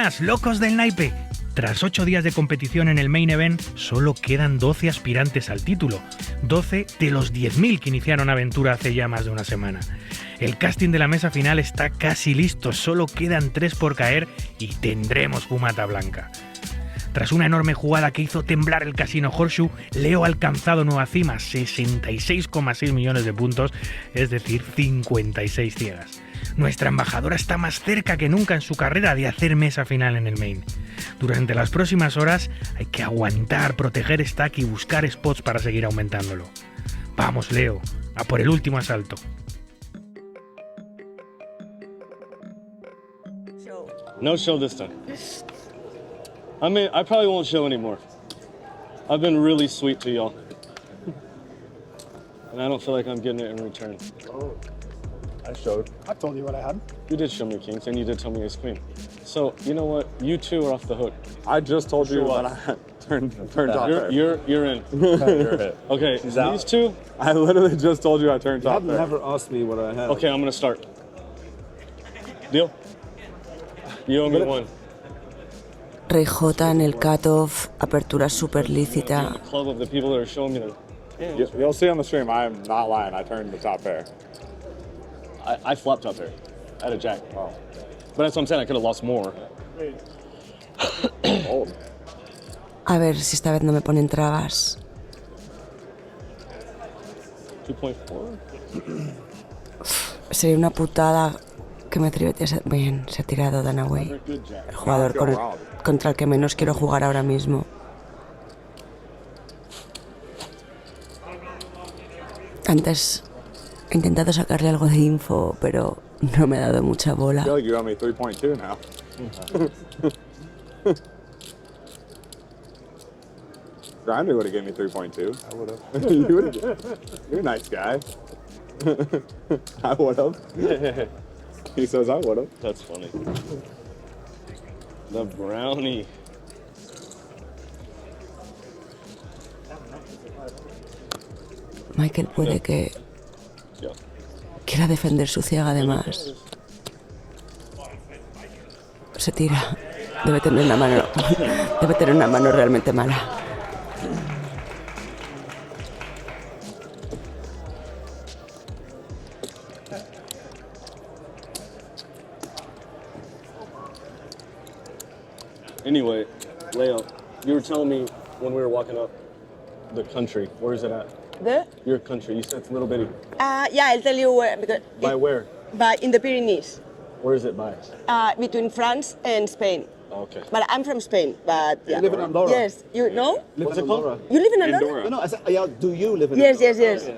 Buenas, locos del naipe. Tras 8 días de competición en el Main Event, solo quedan 12 aspirantes al título. 12 de los 10.000 que iniciaron aventura hace ya más de una semana. El casting de la mesa final está casi listo, solo quedan 3 por caer y tendremos fumata blanca. Tras una enorme jugada que hizo temblar el casino Horseshoe, Leo ha alcanzado nueva cima, 66,6 millones de puntos, es decir, 56 ciegas. Nuestra embajadora está más cerca que nunca en su carrera de hacer mesa final en el main. Durante las próximas horas hay que aguantar, proteger stack y buscar spots para seguir aumentándolo. Vamos, Leo, a por el último asalto. No show this time. I mean, I probably won't show anymore. I've been really sweet to y'all. And I don't feel like I'm getting it in return. Oh, I showed. I told you what I had. You did show me kings, and you did tell me ace queen. So, you know what? You two are off the hook. I just told you what I had. Turned top pair. You're in. You're hit. Okay, She's these out. two? I literally just told you I turned top You've pair. never asked me what I have. Okay, I'm gonna start. Deal? You owe me one. Rey J en el cutoff, apertura súper lícita. Club of the people that are showing me the... You'll see on the stream, I am not lying. I turned the top pair. I flopped up there. I had a jack. Oh. But that's what I'm saying, I could have lost more. Old. A ver si esta vez no me ponen trabas. 2.4? Sería una putada que me atreviese. Bien, se ha tirado Danaway. El jugador contra el que menos quiero jugar ahora mismo. Antes he intentado sacarle algo de info, pero no me ha dado mucha bola. I feel like you owe me 3.2 now. Grinder would have given me 3.2. I would have. You would have. You're a nice guy. I would have. He says I would have. That's funny. The brownie. Michael puede que Yeah. quiera defender su ciega además. Se tira. Debe tener una mano. Debe tener una mano realmente mala. Anyway, Leo, you were telling me when we were walking up the country. Where is it at? There? Your country. You said it's little bitty. Yeah, I'll tell you where. Because By where? by in the Pyrenees, Where is it by? between France and Spain. Oh, okay. But I'm from Spain. But yeah. You live in Andorra? Yes, you know? What's it called? You live in Andorra? No, I said, yeah, do you live in Yes, yes, yes.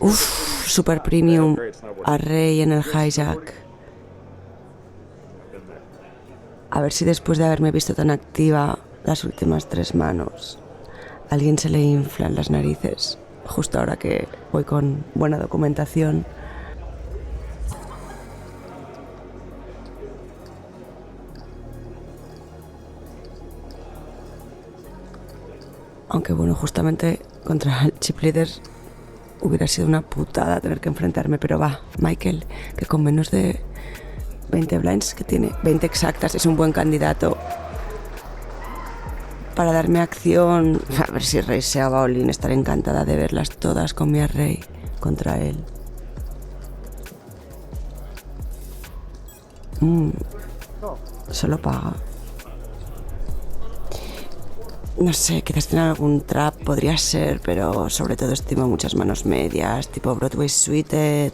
Uf, super premium. A Rey en el hijack. A ver si después de haberme visto tan activa las últimas 3 manos, a alguien se le inflan las narices, justo ahora que voy con buena documentación. Aunque bueno, justamente contra el chip leader hubiera sido una putada tener que enfrentarme, pero va, Michael, que con menos de 20 blinds que tiene, 20 exactas, es un buen candidato para darme acción. A ver si Rey se va all-in, estaré encantada de verlas todas con mi Rey contra él. Solo paga. No sé, quizás tener algún trap podría ser, pero sobre todo estimo muchas manos medias, tipo Broadway Suited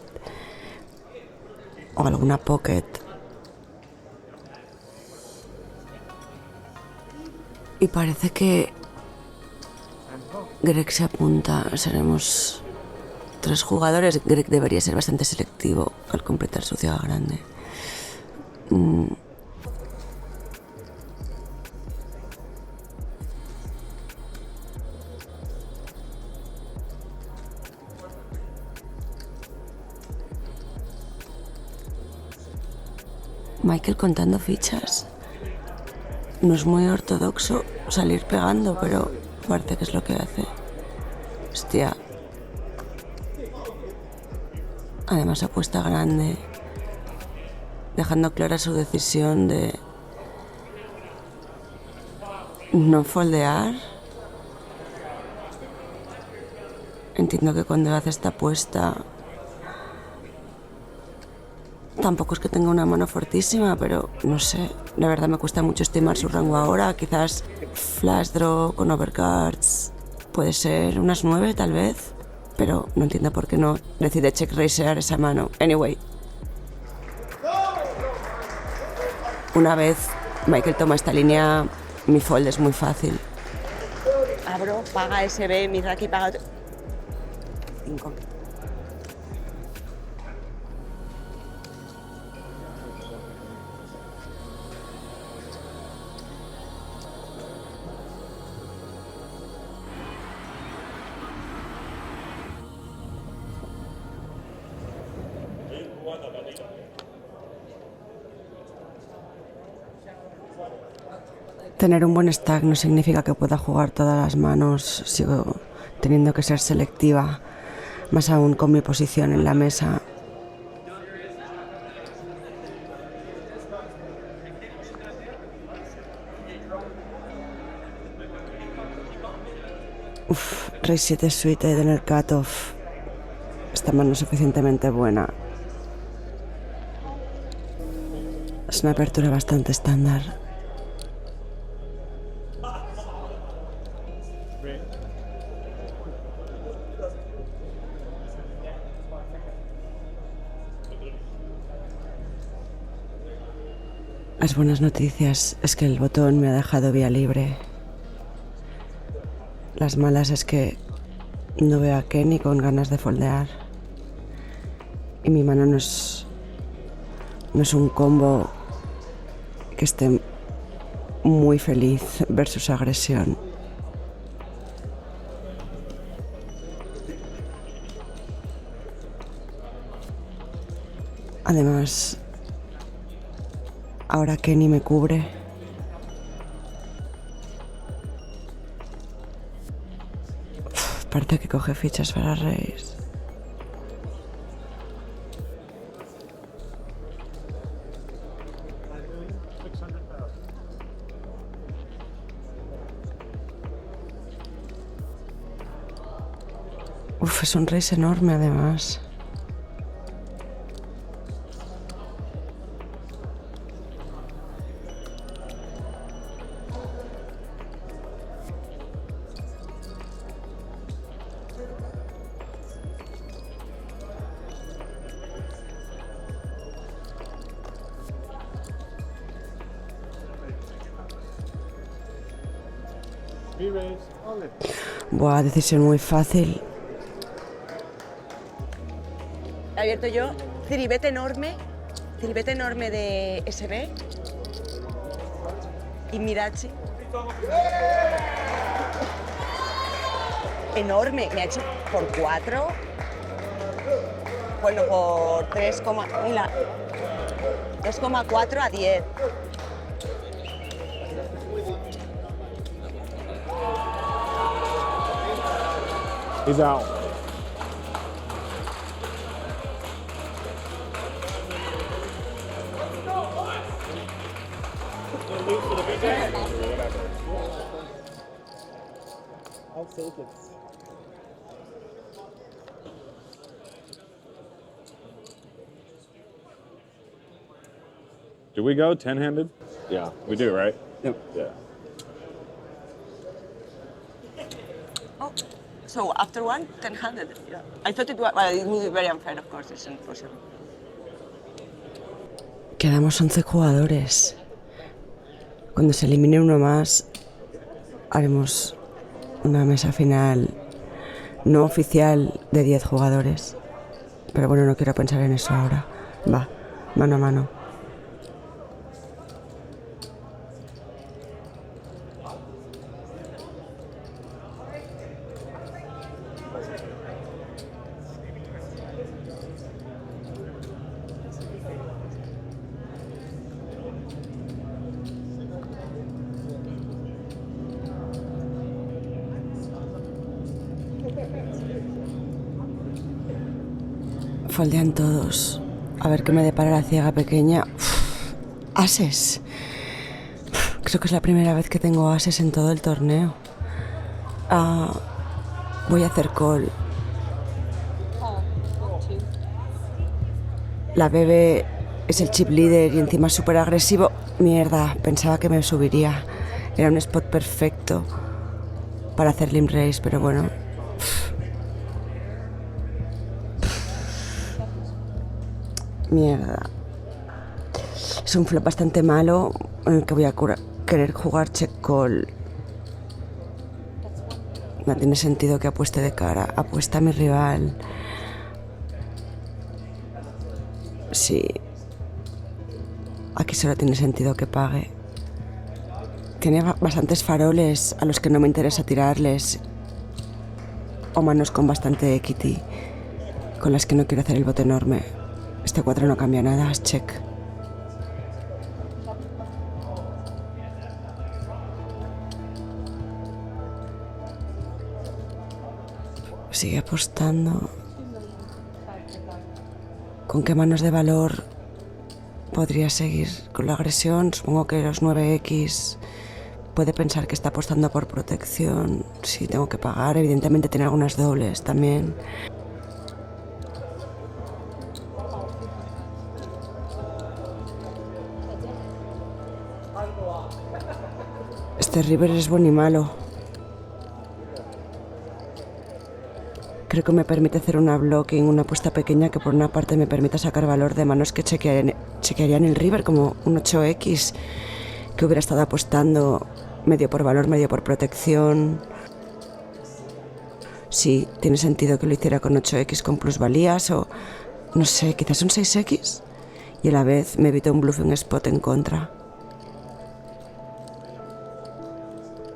o alguna pocket. Y parece que Greg se apunta. Seremos 3 jugadores. Greg debería ser bastante selectivo al completar su ciega grande. Michael contando fichas. No es muy ortodoxo salir pegando, pero parece que es lo que hace. Hostia. Además apuesta grande. dejando clara su decisión de no foldear. Entiendo que cuando hace esta apuesta tampoco es que tenga una mano fortísima, pero no sé, la verdad me cuesta mucho estimar su rango ahora. Quizás flash draw con overcards puede ser unas 9 tal vez, pero no entiendo por qué no decide check raisear esa mano. Anyway, una vez Michael toma esta línea, mi fold es muy fácil. Abro, paga SB, mi Raki paga... 5. Tener un buen stack no significa que pueda jugar todas las manos. Sigo teniendo que ser selectiva, más aún con mi posición en la mesa. Rey 7 suite de tener cutoff. Esta mano es suficientemente buena. Es una apertura bastante estándar. Las buenas noticias es que el botón me ha dejado vía libre. Las malas es que no veo a Kenny con ganas de foldear. Y mi mano no es un combo que esté muy feliz versus agresión. Además, ahora Kenny me cubre. Parece que coge fichas para Reyes. Es un raise enorme además. Buah, decisión muy fácil. He abierto yo, ciribete enorme de SB y Mirachi. Enorme, me ha hecho por 4, bueno, por 3,4 a 10. He's out. I'll take it. Do we go 10-handed? Yeah, we do, right? Yep. Yeah. Oh, so after one, 10-handed. Yeah. I thought it was, well, it would be very unfair, of course, it's impossible. Quedamos 11 jugadores. Cuando se elimine uno más, haremos una mesa final no oficial de 10 jugadores. Pero bueno, no quiero pensar en eso ahora. Va, mano a mano. Foldean todos. A ver qué me depara la ciega pequeña. Ases. Creo que es la primera vez que tengo ases en todo el torneo. Voy a hacer call. La bebé es el chip leader y encima súper agresivo. Mierda, pensaba que me subiría. Era un spot perfecto para hacer limb race, pero bueno. Mierda. Es un flop bastante malo en el que voy a querer jugar check call. No tiene sentido que apueste de cara. Apuesta a mi rival. Sí. Aquí solo tiene sentido que pague. Tiene bastantes faroles a los que no me interesa tirarles. O manos con bastante equity, con las que no quiero hacer el bote enorme. Este 4 no cambia nada, es check. Sigue apostando. ¿Con qué manos de valor podría seguir con la agresión? Supongo que los 9X. Puede pensar que está apostando por protección. Sí, tengo que pagar. Evidentemente tiene algunas dobles también. Este river es bueno y malo. Creo que me permite hacer una blocking, una apuesta pequeña que por una parte me permita sacar valor de manos que chequearían el river, como un 8X que hubiera estado apostando medio por valor, medio por protección. Sí, tiene sentido que lo hiciera con 8X con plusvalías o, no sé, quizás un 6X. Y a la vez me evito un bluffing spot en contra.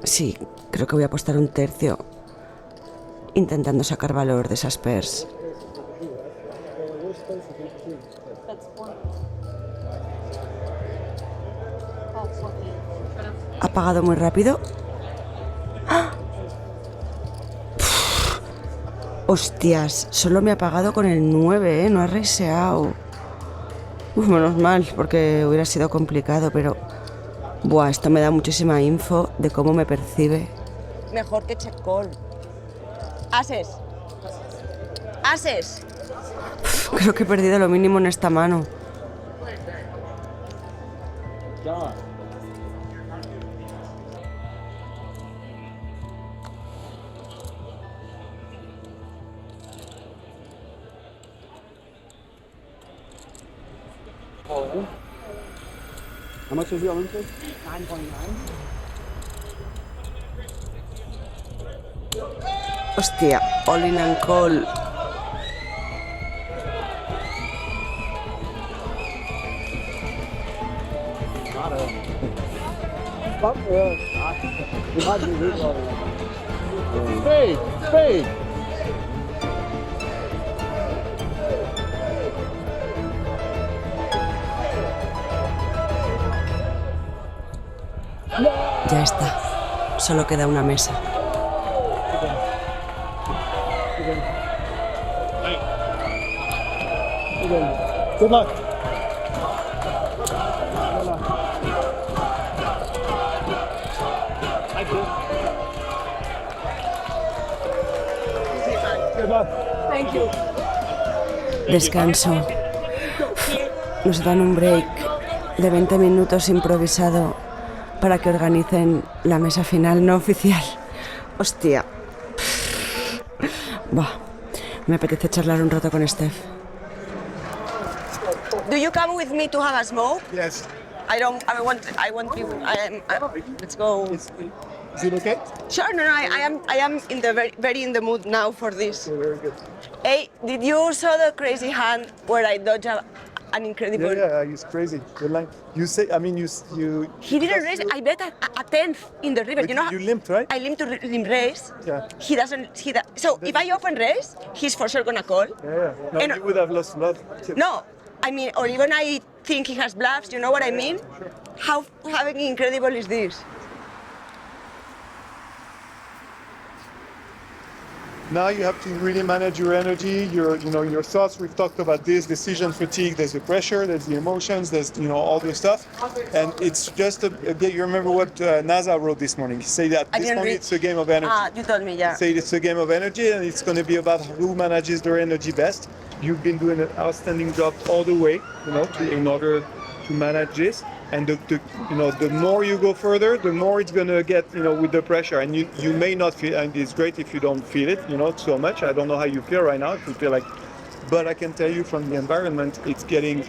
Sí, creo que voy a apostar un tercio intentando sacar valor de esas pairs. ¿Ha pagado muy rápido? ¡Ah! Hostias, solo me ha pagado con el 9, ¿eh? No ha reiseado. Menos mal, porque hubiera sido complicado, pero... Buah, esto me da muchísima info de cómo me percibe. Mejor que check call. Ases. Ases. Creo que he perdido lo mínimo en esta mano. How much is the Olympic? 9.9. Hostia, all in and call. Spade! Spade! Ya está. Solo queda una mesa. Good luck. Good luck. Thank you. Descanso. Nos dan un break de 20 minutos improvisado para que organicen la mesa final no oficial. Hostia. Bah, me apetece charlar un rato con Steph. Do you come with me to have a smoke? Yes. I want you. Let's go. Is it okay? Sure, no, I am in the very in the mood now for this. Very good. Hey, did you saw the crazy hand where I dodged an incredible? Yeah, he's crazy. Good line. You say, I mean, you. He didn't raise. I bet a tenth in the river. But You know, you limped, right? I limped to limp raise. Yeah. He doesn't. So if I open raise, he's for sure gonna call. Yeah. No, And- you would have lost a lot. No, I mean, or even I think he has bluffs. You know what I mean? How having incredible is this? Now you have to really manage your energy, your thoughts. We've talked about this decision fatigue. There's the pressure, there's the emotions, there's all the stuff, and it's just you remember what NASA wrote this morning? He said that this morning it's a game of energy. You told me, yeah. Say it's a game of energy, and it's going to be about who manages their energy best. You've been doing an outstanding job all the way, in order to manage this. And the more you go further, the more it's gonna get, with the pressure. And you may not feel, and it's great if you don't feel it, so much. I don't know how you feel right now. If you feel like, but I can tell you from the environment, it's getting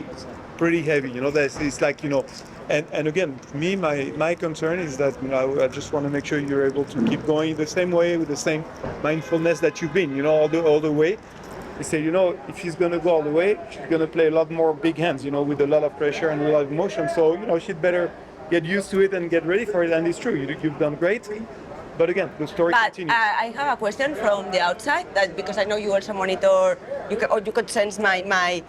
pretty heavy. It's like, and again, me, my concern is that I just want to make sure you're able to keep going the same way with the same mindfulness that you've been, all the way. They say, if she's going to go all the way, she's going to play a lot more big hands, with a lot of pressure and a lot of emotion. So, she'd better get used to it and get ready for it. And it's true, you've done great. But again, the story continues. I have a question from the outside, that because I know you also monitor, you could sense my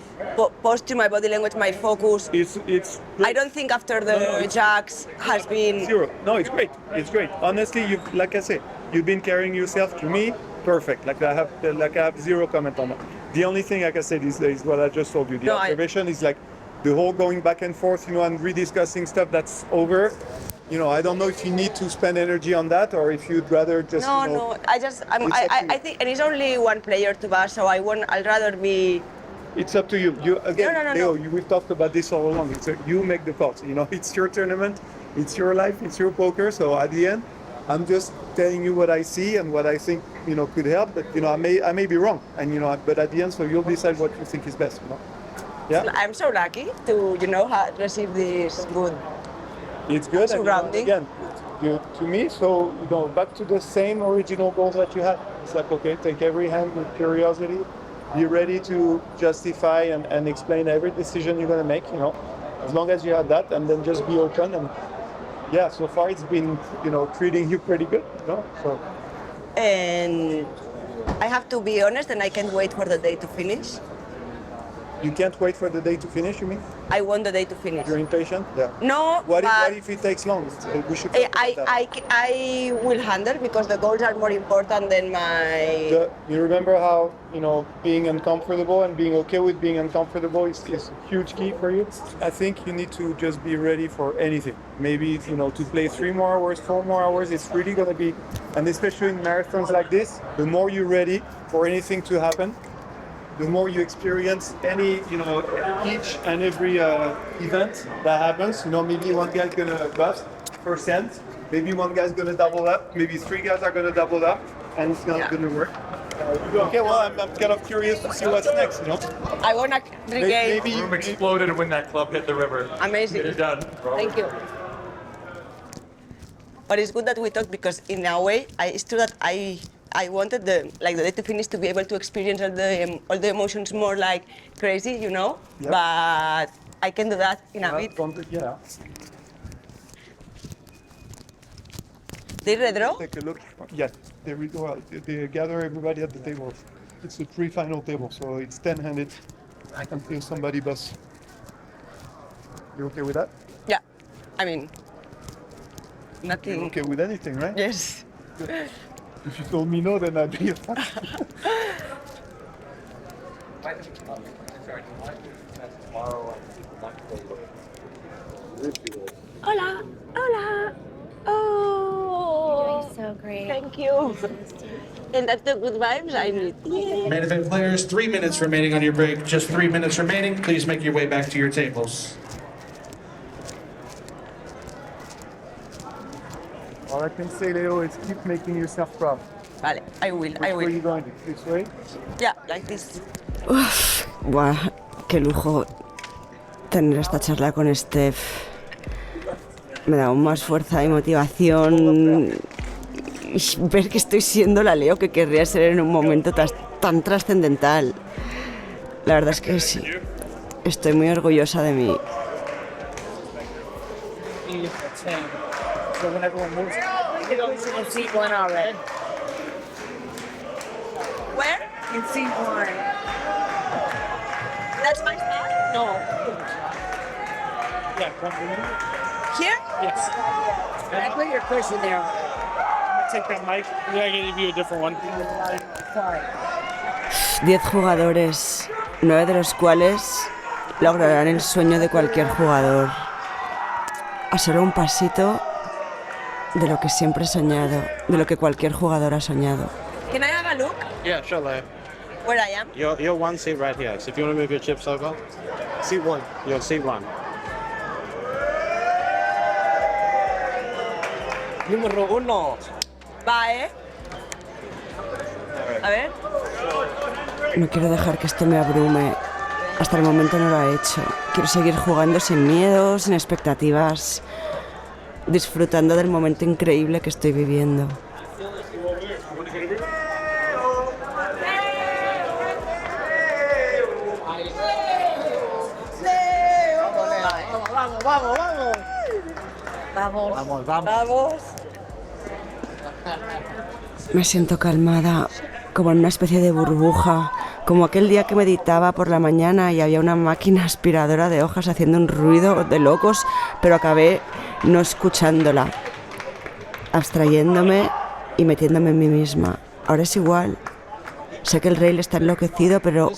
posture, my body language, my focus. It's I don't think after the jacks has been... Zero. No, it's great. It's great. Honestly, like I said, you've been carrying yourself to me. Perfect. Like I have zero comment on that. The only thing I can say is what I just told you. The observation is like the whole going back and forth, and rediscussing stuff that's over. I don't know if you need to spend energy on that or if you'd rather just. No. I think, and it's only one player to bash, so I'd rather be. It's up to you. No. We've talked about this all along. You make the calls. It's your tournament, it's your life, it's your poker. So at the end, I'm just telling you what I see and what I think could help. But I may be wrong, and but at the end, so you'll decide what you think is best. Yeah. I'm so lucky to receive this good. It's good. Surrounding. And again, to me, so back to the same original goals that you had. It's like, okay, take every hand with curiosity, be ready to justify and explain every decision you're gonna make. As long as you have that, and then just be open. And yeah, so far it's been treating you pretty good. So. And I have to be honest, and I can't wait for the day to finish. You can't wait for the day to finish, you mean? I want the day to finish. You're impatient? Yeah. No, what if it takes long? We should talk about that. I will handle, because the goals are more important than my... You remember how, being uncomfortable and being okay with being uncomfortable is a huge key for you? I think you need to just be ready for anything. Maybe, to play 3 more hours, 4 more hours, it's really going to be... And especially in marathons like this, the more you're ready for anything to happen, the more you experience each and every event that happens. Maybe one guy's gonna bust first hand, maybe one guy's gonna double up, maybe 3 guys are gonna double up, and it's not gonna work. Okay, well, I'm kind of curious to see what's next. I wanna regain. The room exploded when that club hit the river. Amazing. You're done. Thank you. But it's good that we talk, because in a way, it's true that I wanted the day to finish to be able to experience all the emotions more like crazy, Yep. But I can do that in a bit. Yeah. They redraw? Take a look. Yeah, there we go. They gather everybody at the table. It's a pre-final table, so it's 10-handed until somebody busts. You okay with that? Yeah. I mean, nothing. You're okay with anything, right? Yes. If you told me no, then I'd be Hola. Hola. Oh. You're doing so great. Thank you. And that's the good vibes I need. Yeah. Main event players, 3 minutes remaining on your break. Just 3 minutes remaining. Please make your way back to your tables. All I can say, Leo, is keep making yourself proud. Vale, I will. Where are you going? This way? Yeah, like this. Uf, buah, qué lujo tener esta charla con Steph. Me da aún más fuerza y motivación y ver que estoy siendo la Leo que querría ser en un momento tan trascendental. La verdad es que sí, estoy muy orgullosa de mí. So when everyone moves, you go in seat 1 already. Where? In seat 1. That's my spot? No. Yeah, come here. Here? Yes. I put your cushion there. Take that mic. Yeah, I can give you a different one. 10 jugadores, 9 de los cuales lograrán el sueño de cualquier jugador. A solo un pasito de lo que siempre he soñado, de lo que cualquier jugador ha soñado. Can I have a look Yeah, sure, Leo. where I am? You're one seat right here. So if you want to move your chips over, Seat 1. you're seat one. Número 1. Va, A ver. No quiero dejar que esto me abrume. Hasta el momento no lo ha hecho. Quiero seguir jugando sin miedo, sin expectativas, disfrutando del momento increíble que estoy viviendo. Vamos. Me siento calmada, como en una especie de burbuja, como aquel día que meditaba por la mañana y había una máquina aspiradora de hojas haciendo un ruido de locos, pero acabé no escuchándola, abstrayéndome y metiéndome en mí misma. Ahora es igual. Sé que el rey está enloquecido, pero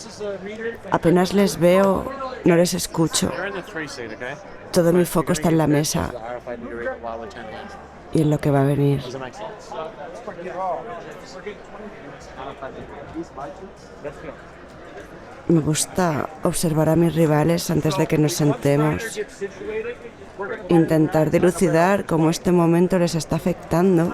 apenas les veo, no les escucho. You're in the 3 seat, okay? Todo mi foco está en la mesa RFID reader while we're turning on. y en lo que va a venir. Does that make sense? Me gusta observar a mis rivales antes de que nos sentemos. Intentar dilucidar cómo este momento les está afectando.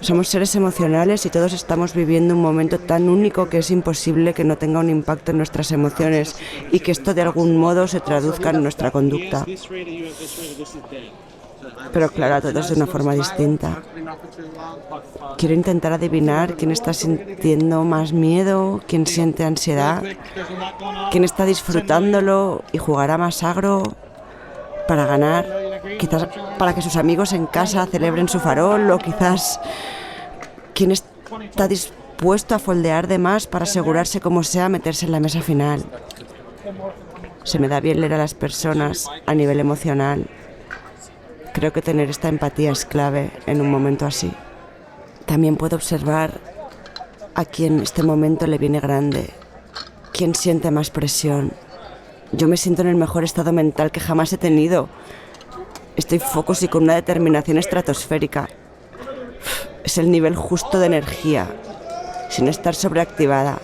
Somos seres emocionales y todos estamos viviendo un momento tan único que es imposible que no tenga un impacto en nuestras emociones y que esto de algún modo se traduzca en nuestra conducta. Pero claro, a todos de una forma distinta. Quiero intentar adivinar quién está sintiendo más miedo, quién siente ansiedad, quién está disfrutándolo y jugará más agro para ganar, quizás para que sus amigos en casa celebren su farol, o quizás quién está dispuesto a foldear de más para asegurarse como sea meterse en la mesa final. Se me da bien leer a las personas a nivel emocional. Creo que tener esta empatía es clave en un momento así. También puedo observar a quien este momento le viene grande, quién siente más presión. Yo me siento en el mejor estado mental que jamás he tenido. Estoy focus y con una determinación estratosférica. Es el nivel justo de energía, sin estar sobreactivada.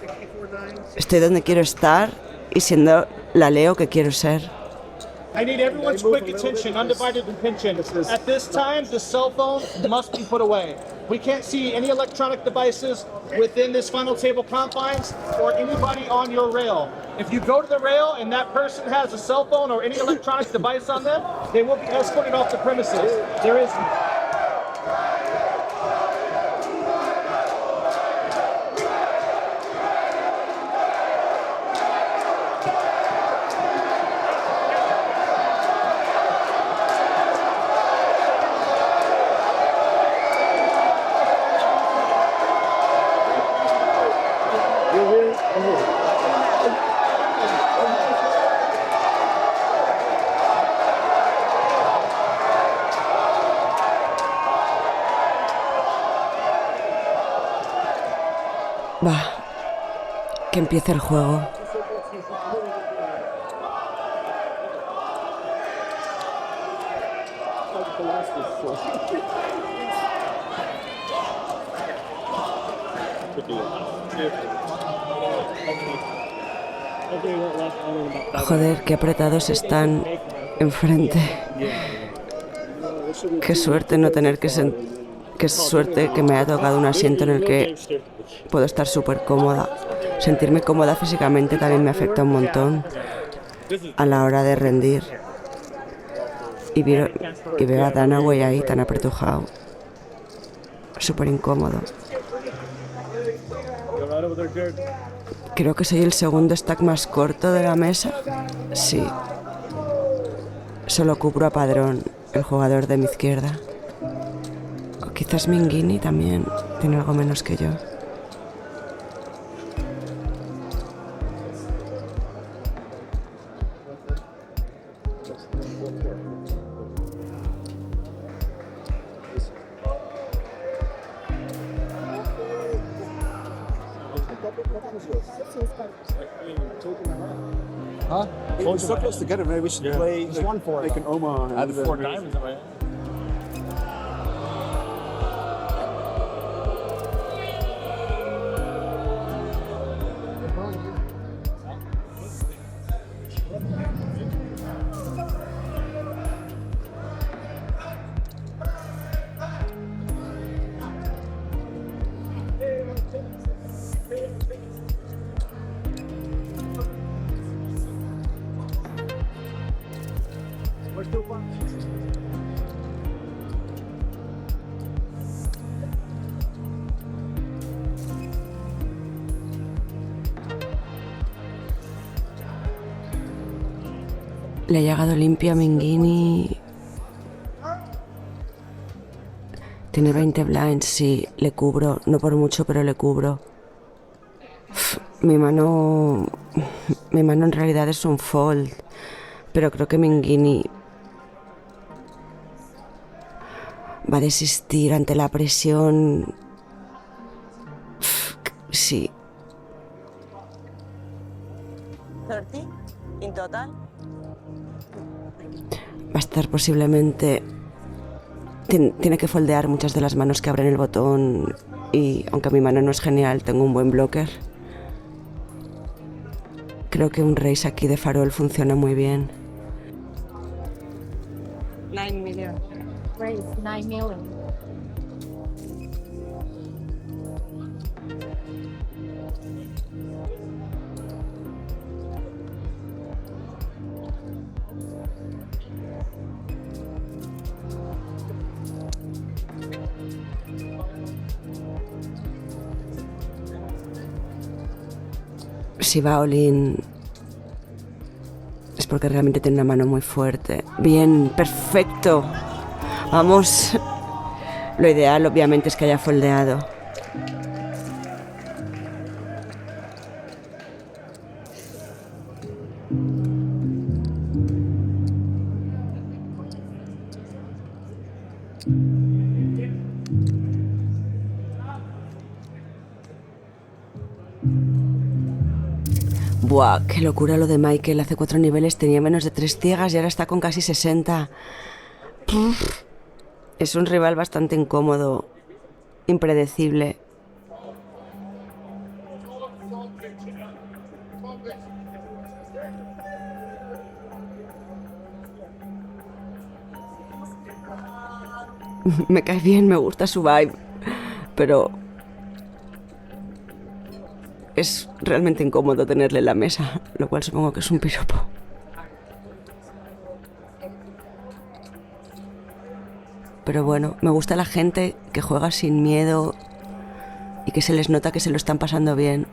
Estoy donde quiero estar y siendo la Leo que quiero ser. I need everyone's quick attention, undivided attention. At this time, the cell phone must be put away. We can't see any electronic devices within this final table confines or anybody on your rail. If you go to the rail and that person has a cell phone or any electronic device on them, they will be escorted off the premises. There is... Va, que empiece el juego. Joder, qué apretados están enfrente. Qué suerte no tener que qué suerte que me haya tocado un asiento en el que puedo estar súper cómoda. Sentirme cómoda físicamente también me afecta un montón a la hora de rendir. Y veo a Dunaway ahí tan apretujado. Súper incómodo. Creo que soy el segundo stack más corto de la mesa. Sí. Solo cubro a Padrón, el jugador de mi izquierda. O quizás Minghini también tiene algo menos que yo. Huh? Hey, we're so close together, man. We should play like an Omaha. I had the 4 diamonds in my hand. Le ha llegado limpio a Minghini. Tiene 20 blinds, sí, le cubro. No por mucho, pero le cubro. Mi mano en realidad es un fold. Pero creo que Minghini va a desistir ante la presión. Sí. 30 in total. Va a estar posiblemente... Tiene que foldear muchas de las manos que abren el botón y, aunque mi mano no es genial, tengo un buen blocker. Creo que un raise aquí de farol funciona muy bien. 9 million. Raise 9 million. Si va all-in es porque realmente tiene una mano muy fuerte. Bien, perfecto. Vamos. Lo ideal, obviamente, es que haya foldeado. Buah, qué locura lo de Michael. Hace 4 niveles tenía menos de 3 ciegas y ahora está con casi 60. Es un rival bastante incómodo, impredecible. Me cae bien, me gusta su vibe, pero es realmente incómodo tenerle en la mesa, lo cual supongo que es un piropo. Pero bueno, me gusta la gente que juega sin miedo y que se les nota que se lo están pasando bien.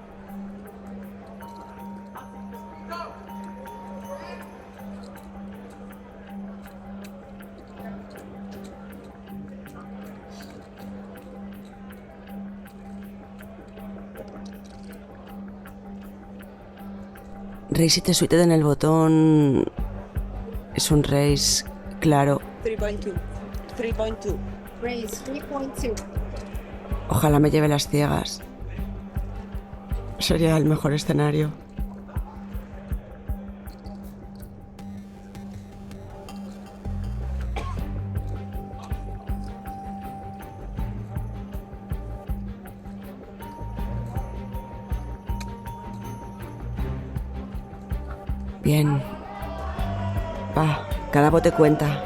Raise y te suited en el botón. Es un raise, claro. 3.2. 3.2. Raise 3.2. Ojalá me lleve las ciegas. Sería el mejor escenario. Bien. Va, cada bote cuenta.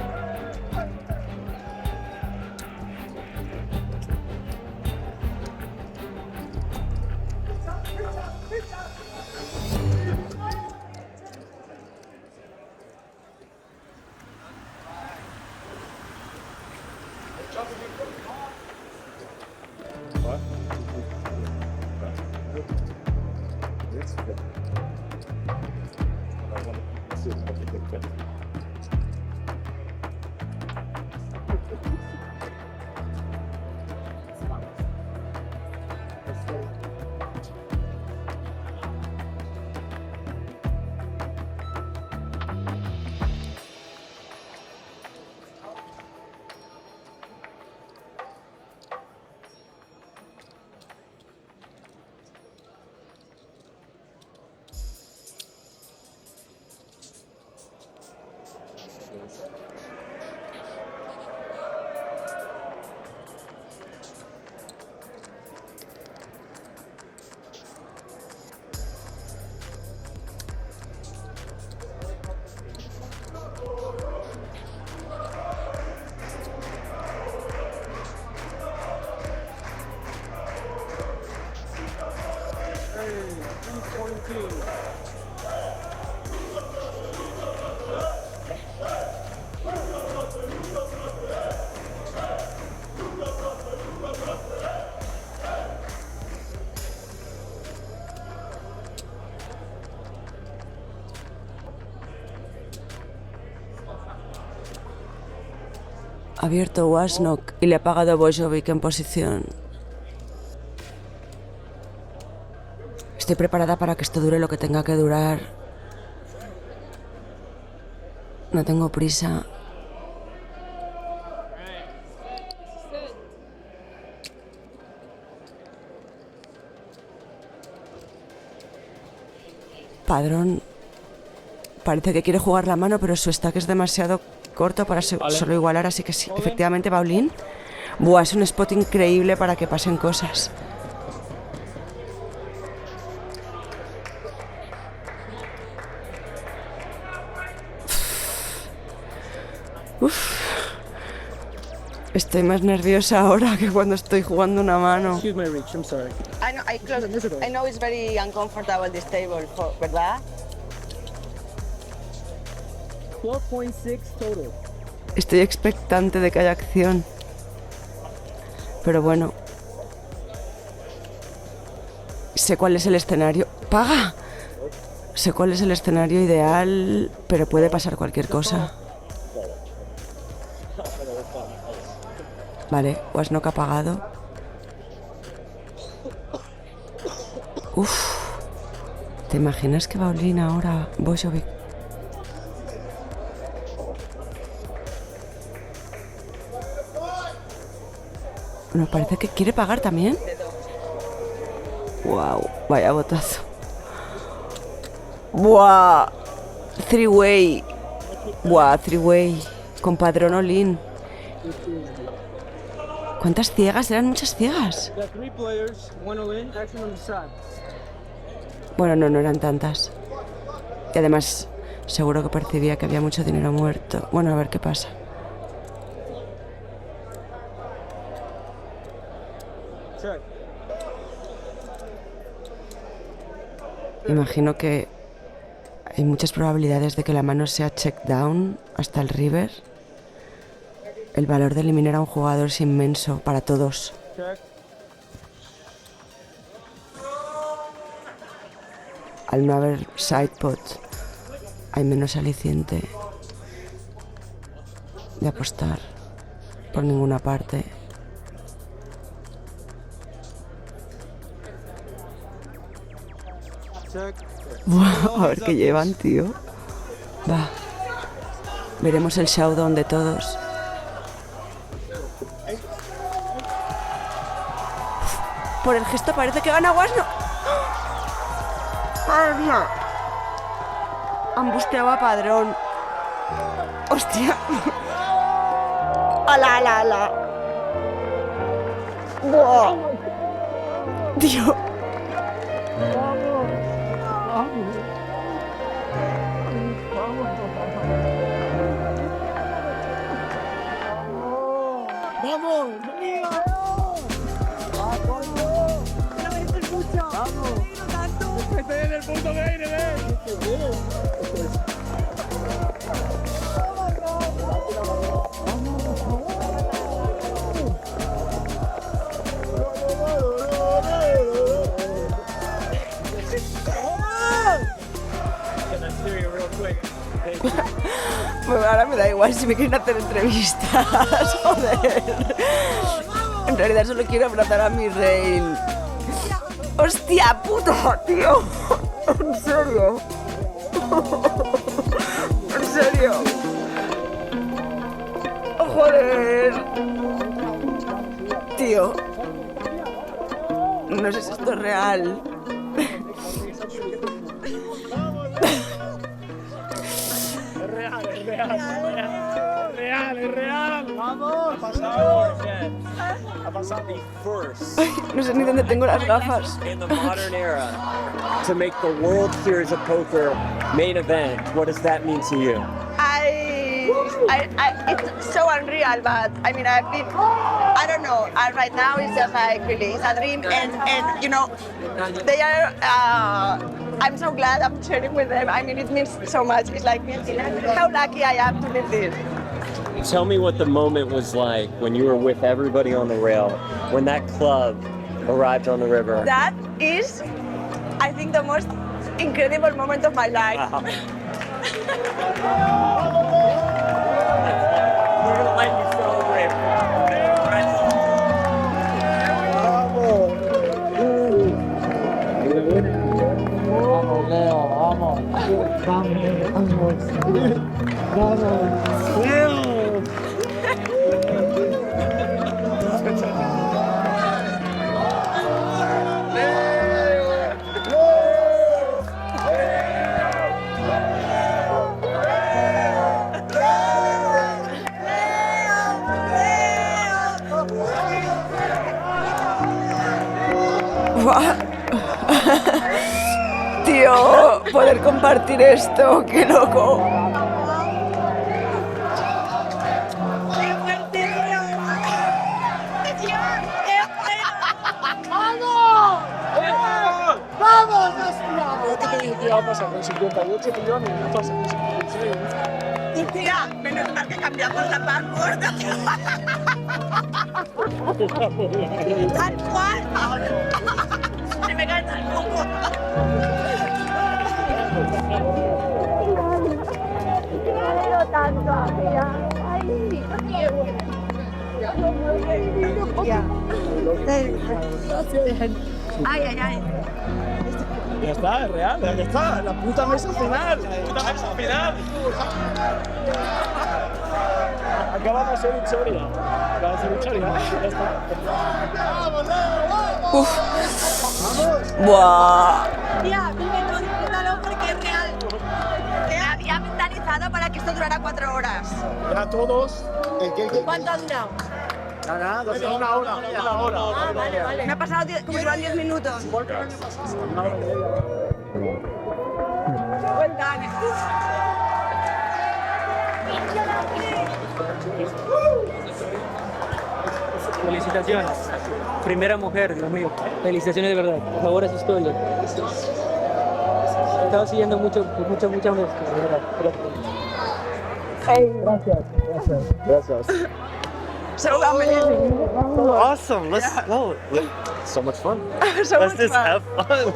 Ha abierto Wasnok y le ha pagado Bojovic en posición. Estoy preparada para que esto dure lo que tenga que durar. No tengo prisa. Padrón parece que quiere jugar la mano, pero su stack es demasiado corto para solo igualar, así que sí. Efectivamente, Paulín. Buah, es un spot increíble para que pasen cosas. Uf. Estoy más nerviosa ahora que cuando estoy jugando una mano. I know it's very uncomfortable this table, ¿verdad? 12.6 total. Estoy expectante de que haya acción. Pero bueno. Sé cuál es el escenario. ¡Paga! Sé cuál es el escenario ideal, pero puede pasar cualquier cosa. Vale, Wasnok ha pagado. Uf. ¿Te imaginas que Paulín ahora Bojovic? Nos parece que quiere pagar también. Wow, vaya botazo. Buah, three-way. Buah, three-way. Con Padrón all-in. ¿Cuántas ciegas? Eran muchas ciegas. Bueno, no eran tantas. Y además, seguro que percibía que había mucho dinero muerto. Bueno, a ver qué pasa. Imagino que hay muchas probabilidades de que la mano sea check down hasta el river. El valor de eliminar a un jugador es inmenso para todos. Al no haber sidepot, hay menos aliciente de apostar por ninguna parte. Buah, a ver qué llevan, tío. Va. Veremos el showdown de todos. Por el gesto parece que gana Wasnok. ¡Madre mía! Han busteado a Padrón. ¡Hostia! ¡Ala, ala, ala! ¡Buah! Tío. ¡Vamos! Estoy en el punto de aire, Ahora me da igual si me quieren hacer entrevistas, joder. En realidad solo quiero abrazar a mi rey. ¡Hostia puta, tío! ¿En serio? ¿En serio? ¡Oh, joder! Tío. No sé si esto es real. Es real. ¡Vamos! Ha pasado the first. Ay, no sé ni dónde tengo las gafas. In the modern era, to make the World Series of Poker main event, what does that mean to you? It's so unreal, but I mean, I don't know. Right now it's just like really, it's a dream, and you know, they are I'm so glad I'm sharing with them. I mean, it means so much. It's like how lucky I am to live this. Tell me what the moment was like when you were with everybody on the rail, when that club arrived on the river. That is, I think, the most incredible moment of my life. Wow. We're gonna let you celebrate. Tío, poder compartir esto, qué loco. ¡Vamos! ¿Qué te dije que iba a pasar con 58 millones y no pasa con 56? Y tía, menos mal que cambiamos la password. Tal cual. Se me cae el poco. Tanto, mira. Ay, Ay, ay, ay. Ya está, es real, ya está. La puta mesa final. La puta mesa final. Acaba de ser historia. Acaba de ser historia. Ya está. Uf. Buah. Tía, vive contigo porque es real. Te había mentalizado para que esto durara 4 horas. Ya todos. ¿Cuánto ha durado? Nada, una hora. Ah, vale. Me ha pasado como si fueran 10 minutos. Well done. Felicitaciones. Primera mujer, Dios mío. Felicitaciones de verdad. Por favor, esa historia. He estado siguiendo muchas veces, de verdad. Gracias. So amazing. Awesome. Let's go. So much fun. So Let's much just fun. have fun.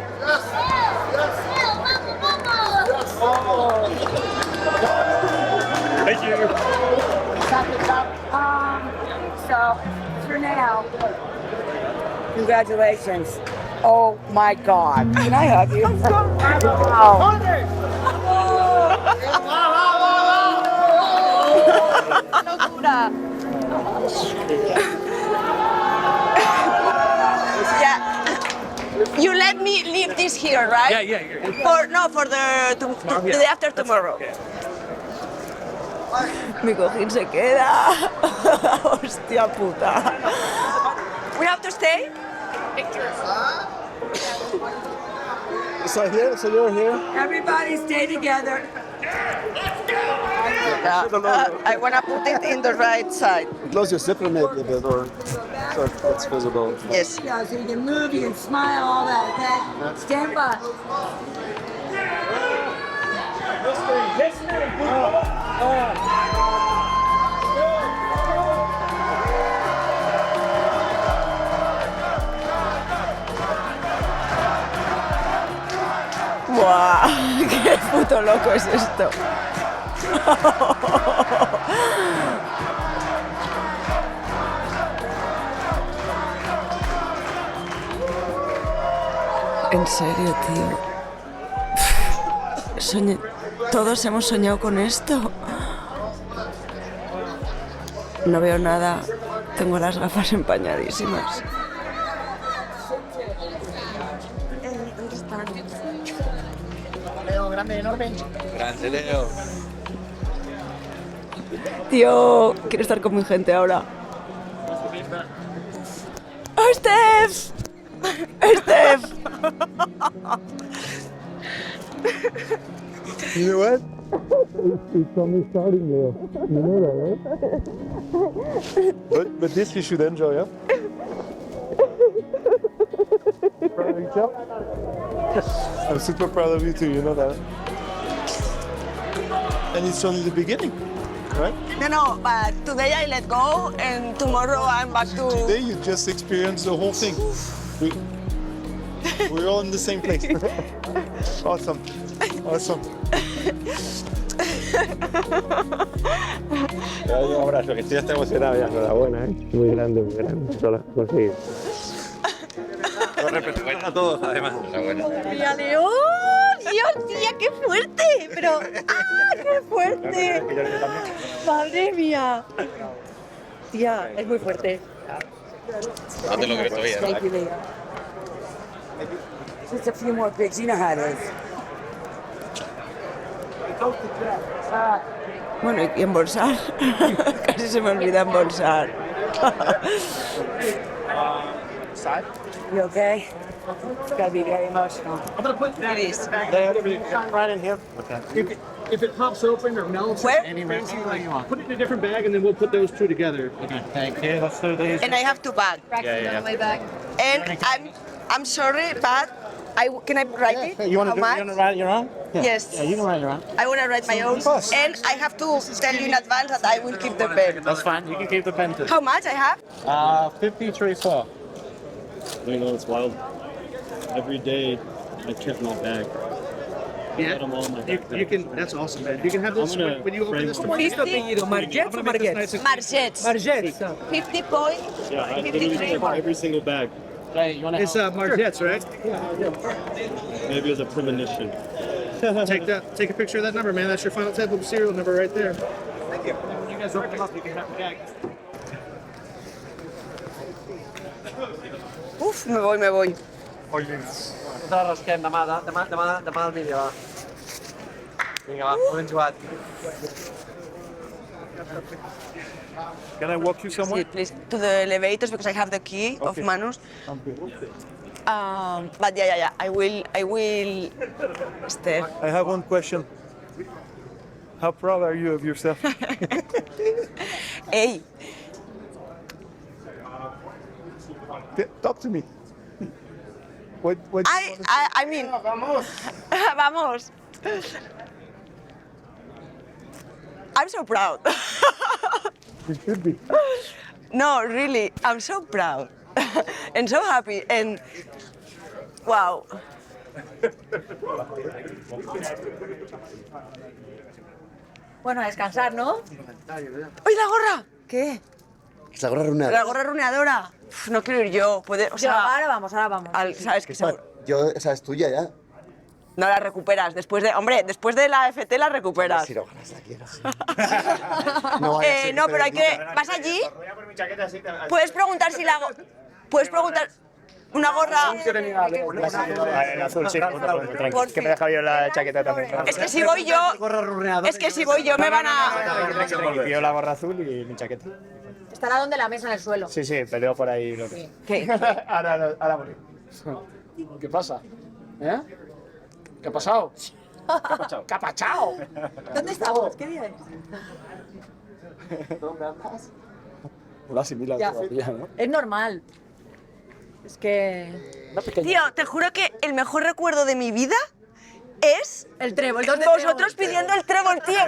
Thank you. So, for now. Congratulations. Oh my God. Can I hug you? Locura. Yeah. You let me leave this here, right? Yeah. For the day after tomorrow. Mi cojín se queda. Hostia puta. We have to stay? So you're here? Everybody stay together. I want to put it in the right side. Close your zipper maybe a bit, or so it's visible. Yes. Yeah, so you can move, you can smile, all that, okay? Stand by. Buah, qué puto loco es esto. En serio, tío. Todos hemos soñado con esto. No veo nada. Tengo las gafas empañadísimas. Leo, grande, enorme. Grande, Leo. Tío, quiero estar con mi gente ahora. ¡Oh, Steph! ¡Steph! You know what? It's only starting, Leo. You know that, right? But this you should enjoy, yeah? Proud of yourself? I'm super proud of you too, you know that. And it's only the beginning, right? No, but today I let go, and tomorrow I'm back to. Today you just experienced the whole thing. We're all in the same place. Awesome. Awesome. Un abrazo, que estoy hasta emocionado ya. Enhorabuena, muy grande, solo conseguido. Lo representa a todos, además. Enhorabuena. ¡Tía León! ¡Dios, tía, qué fuerte! Pero, ¡ah, qué fuerte! ¡Madre mía! Tía, es muy fuerte. No te lo creo todavía. Thank you, Leah. Just a few more pics, you know how it is. Bueno, y embolsar. Casi se me olvida embolsar. You okay? It's gotta be very emotional. I'm gonna put that It is. right in here. If it pops open or melts, Where? put it in a different bag, and then we'll put those two together. Okay, thank you. Let's do these. And I have to bag. Yeah. And I'm sorry, but can I write it? You want How to much? write your own? Yes. Yeah, you can write your own. I want to write my own. And I have to tell you in advance that I will keep the pen. That's fine. You can keep the pen too. How much I have? 53.4. You know, it's wild. Every day, I check my bag. Yeah. You can. That's awesome, man. You can have this I'm gonna when you open frame this. some- tomorrow. ¿Qué es tu apellido? ¿Margets o Margets? Margets. Margets. 50 points. Yeah, I literally check every single bag. It's Margette's, right? Maybe as a premonition. Take a picture of that number, man. That's your final table serial number right there. Thank you. You guys open them up. You can have the bag. Uf, me voy. Nosaltres rasquem demà el vídeo, va. Vinga, va, molt ben jugat. Can I walk you somewhere? Sí, please, to the elevators because I have the key of Manus. But yeah. I will. Steph. I have one question. How proud are you of yourself? Hey, Talk to me. What do you want to say? I mean, vamos. I'm so proud. You should be. No, really, I'm so proud and so happy and wow. Bueno, a descansar, ¿no? ¡Uy, la gorra! ¿Qué? La gorra runada. La gorra runeadora. Uf, no quiero ir yo. O sea, ahora vamos. ¿sabes qué? Esa es tuya ya. No la recuperas. Después de la FT la recuperas. No, No, pero hay que. ¿Vas allí? Puedes preguntar si la. Puedes preguntar. Una gorra. El azul, sí. Que me deja yo la chaqueta también. Es que si voy yo me van a. Yo la gorra azul y mi chaqueta. Estará donde la mesa en el suelo. Sí, peleo por ahí. Lo que... ¿Qué? Ahora morí. ¿Qué pasa? ¿Eh? ¿Qué ha pasado? ¿Qué ha pasado? ¿Dónde estamos? ¿Qué día es? ¿Dónde andas? No asimilas Ya. todavía, ¿no? Es normal. Es que... Tío, te juro que el mejor recuerdo de mi vida es El trébol. vosotros pidiendo el trébol, tío.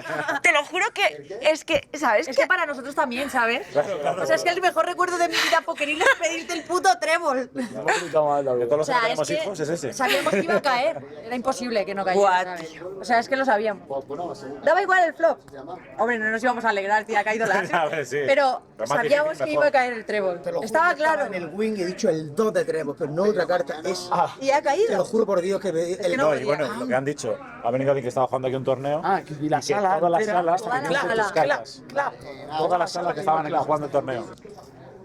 Te lo juro que es que, ¿sabes? Es que para nosotros también, ¿sabes? O sea, es que el mejor recuerdo de mi vida pokeril es pedirte el puto trébol. De todos los O sea, que tenemos es que hijos es ese. sabíamos que iba a caer. Era imposible que no cayera, What? ¿sabes? O sea, es que lo sabíamos. Daba igual el flop. Hombre, no nos íbamos a alegrar, tía, ha caído la... A ver, sí. Pero Pero más sabíamos difícil, que mejor. iba a caer el trébol. Estaba claro. En el wing he dicho el 2 de trébol, pero no otra carta. Es, Y ha te lo caído. juro por Dios que que No, y bueno, lo que han dicho, ha venido alguien que estaba jugando aquí un torneo. y la que todas las salas Toda la tenían sala, sus cartas. Todas las salas que estaban aquí jugando el torneo.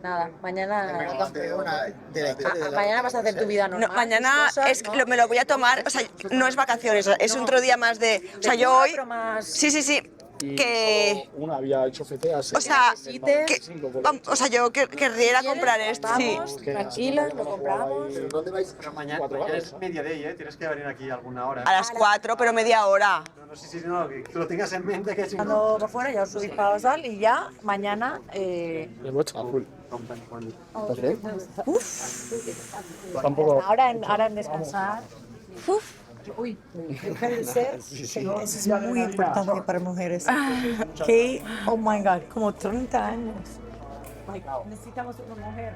Nada, mañana... de la historia de la... Mañana vas a hacer tu vida normal. No, mañana tus cosas, es ¿no? me lo voy a tomar, o sea, no es vacaciones, es otro día más de, o sea, yo hoy, Pero más... sí, que, Una había hecho feteas. o sea, necesites. o sea, yo querría ir a comprar esto, sí. Vamos, tranquilos, lo compramos. ¿Dónde vais? Pero mañana es media day, ¿eh? Tienes que venir aquí alguna hora. A las 4, pero media hora. No sé si no, que tú lo tengas en mente que es Cuando por fuera ya os subís para Basal y ya mañana... Uf. Ahora en descansar Uy, mujer ser, eso es muy importante para mujeres. Que, oh my God, como 30 años. Necesitamos una mujer.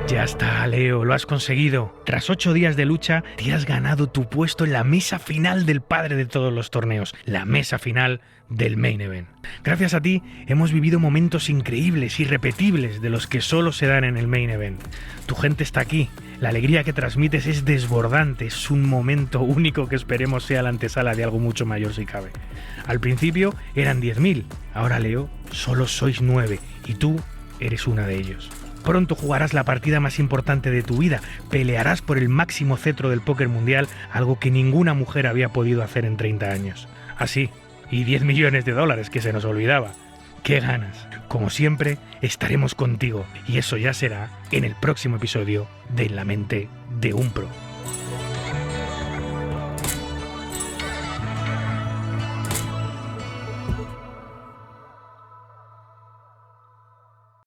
Ya está, Leo, lo has conseguido. Tras 8 días de lucha, te has ganado tu puesto en la mesa final del padre de todos los torneos, la mesa final del Main Event. Gracias a ti, hemos vivido momentos increíbles, irrepetibles, de los que solo se dan en el Main Event. Tu gente está aquí, la alegría que transmites es desbordante, es un momento único que esperemos sea la antesala de algo mucho mayor si cabe. Al principio eran 10.000, ahora, Leo, solo sois 9 y tú eres una de ellos. Pronto jugarás la partida más importante de tu vida, pelearás por el máximo cetro del póker mundial, algo que ninguna mujer había podido hacer en 30 años. Así, y 10 millones de dólares que se nos olvidaba. ¡Qué ganas! Como siempre, estaremos contigo, y eso ya será en el próximo episodio de En la mente de un pro.